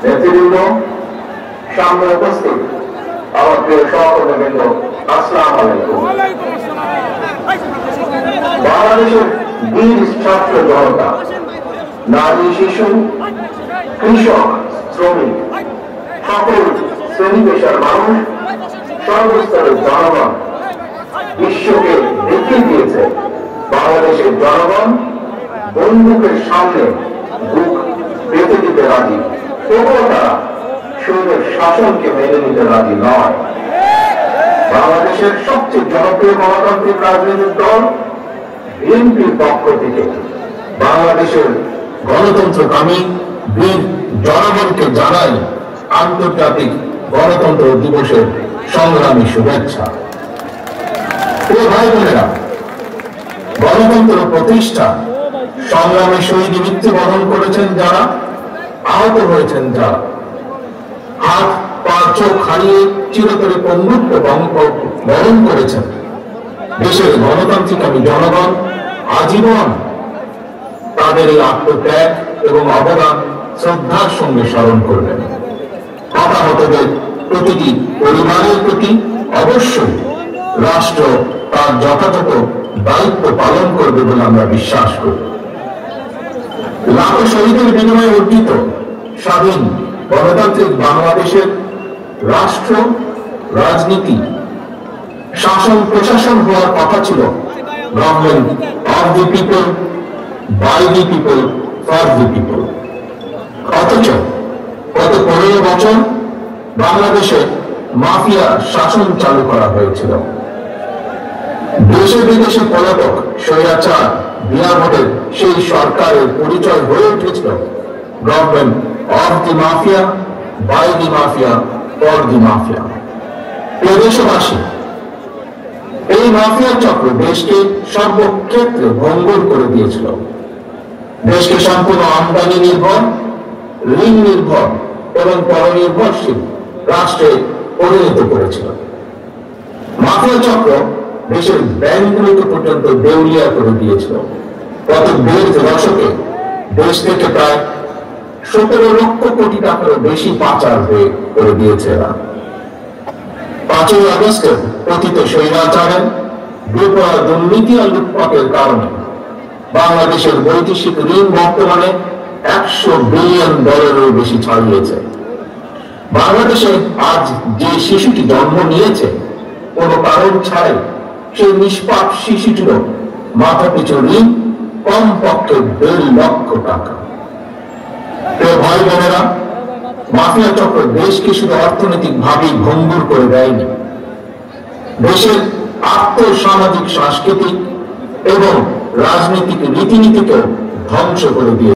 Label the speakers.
Speaker 1: নেতৃবৃন্দ, সামনে উপস্থিত আমার প্রিয় সহকর্মীবৃন্দ, আসসালামু আলাইকুম। বাংলাদেশের বীর ছাত্র জনতা, নারী, শিশু, কৃষক, শ্রমিক, সকল শ্রেণী পেশার মানুষ, সর্বস্তরের জনগণ বিশ্বকে দেখিয়ে দিয়েছে বাংলাদেশের জনগণ বন্দুকের সামনে বুক পেতে দিতে রাজি, তবুও তারা সৈন্যের শাসনকে মেনে নিতে রাজি নয়। বাংলাদেশের সবচেয়ে জনপ্রিয় গণতান্ত্রিক রাজনৈতিক দল বিএনপির পক্ষ থেকে বাংলাদেশের গণতন্ত্রকামী বীর জনগণকে জানাই আন্তর্জাতিক গণতন্ত্র দিবসের সংগ্রামী শুভেচ্ছা। প্রিয় ভাই বোনেরা, গণতন্ত্র প্রতিষ্ঠা সংগ্রামে শহীদ মৃত্যুবরণ করেছেন যারা, আহত হয়েছেন যারা, হাত পা চোখ হারিয়ে চিরতরে পঙ্গুত্ব বরণ করেছেন দেশের গণতান্ত্রিকামী জনগণ আজীবন তাদের এই আত্মত্যাগ এবং অবদান শ্রদ্ধার সঙ্গে স্মরণ করবেন। হতাহতদের প্রতিটি পরিবারের প্রতি অবশ্যই রাষ্ট্র তার যথাযথ দায়িত্ব পালন করবে বলে আমরা বিশ্বাস করি। লাখো শহীদের বিনিময়ে অর্জিত স্বাধীন গণতান্ত্রিক বাংলাদেশের রাষ্ট্র, রাজনীতি, শাসন প্রশাসন হওয়ার কথা ছিল government of the people, by the people, for the people. অথচ গত 15 বছর বাংলাদেশে মাফিয়া শাসন চালু করা হয়েছিল। দেশে বিদেশে পলাতক, স্বৈরাচার, বিনা ভোটের সেই সরকারের পরিচয় হয়ে উঠেছিল government of the mafia, by the mafia, for the mafia. দেশবাসী, এই মাফিয়া চক্র দেশকে সর্বক্ষেত্রে ভঙ্গুর করে দিয়েছিল। দেশকে সম্পূর্ণ আমদানি নির্ভর, ঋণ নির্ভর এবং পরনির্ভরশীল রাষ্ট্রে পরিণত করেছিল। মাফিয়া চক্র দেশের ব্যাংকগুলোকে পর্যন্ত দেউলিয়া করে দিয়েছিল। গত 1.5 দশকে দেশ থেকে প্রায় 17 লক্ষ কোটি টাকারও বেশি পাচার হয়ে করে দিয়েছে এরা। 5ই আগস্টের পতিত স্বৈরাচারের বেপরোয়া দুর্নীতি আর লুটপাটের কারণে বাংলাদেশের বৈদেশিক ঋণ বর্তমানে $100 বিলিয়ন বেশি ছাড়িয়েছে। বাংলাদেশে আজ যে শিশুটি জন্ম নিয়েছে কোন কারণ ছাড়াই, সেই নিষ্পাপ শিশুটিরও মাথা পিছু ঋণ কমপক্ষে 1.5 লক্ষ টাকা। ভাই বোনেরা, মাফিয়া চক্র দেশকে শুধু অর্থনৈতিক ভাবেই ভঙ্গুর করে দেয়নি, দেশের আর্থসামাজিক, সাংস্কৃতিক এবং রাজনৈতিক রীতিনীতিকেও ধ্বংস করে দিয়েছে।